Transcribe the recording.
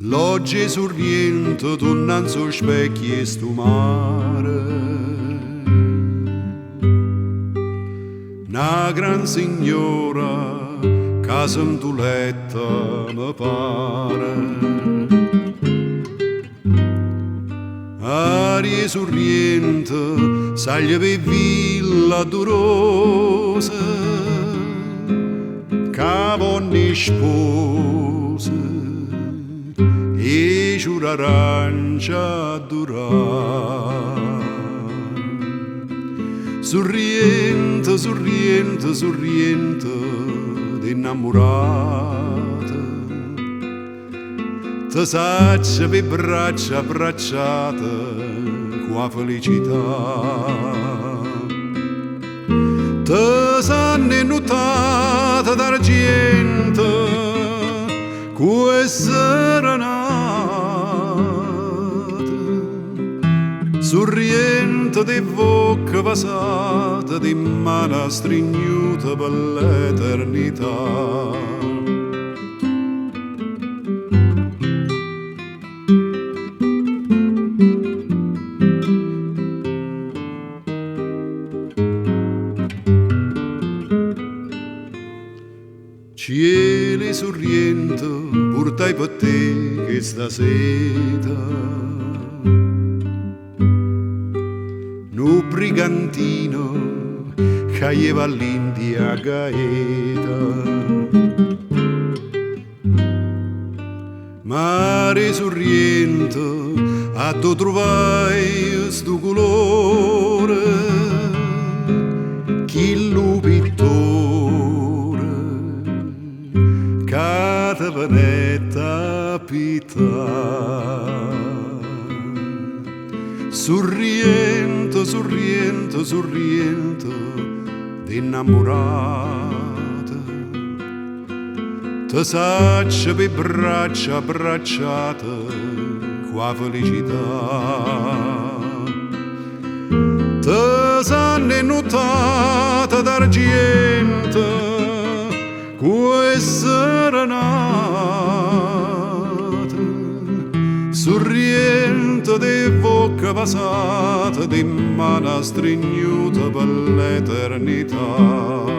L'oggi sorriente tornando sul specchio e stu mare. Una gran signora casa in tu letto mi pare. Aria sorriente saglia per villa dolorosa, cavonni spose e giura arancia durare. Sorriente, sorriente, sorriente d'innamorata, ti saccia per braccia abbracciate qua felicità. Ti sanno innutata d'argento questa serenata, sorriente di bocca passata, di mano stringnuta per l'eternità. Cielo sorriente, portai per te questa seta. Nu brigantino caeva all'India gaeta. Mare sorriente, a tu trovai sto colore, chi lo pittore, catavanetta pittà. Sorriente, sorriente, sorriente d'innamorata, ti saccia per braccia abbracciate qua felicità. Ti sanno innutata d'argento questa serenata, sorriente di bocca passata, di mano stringnuta per l'eternità.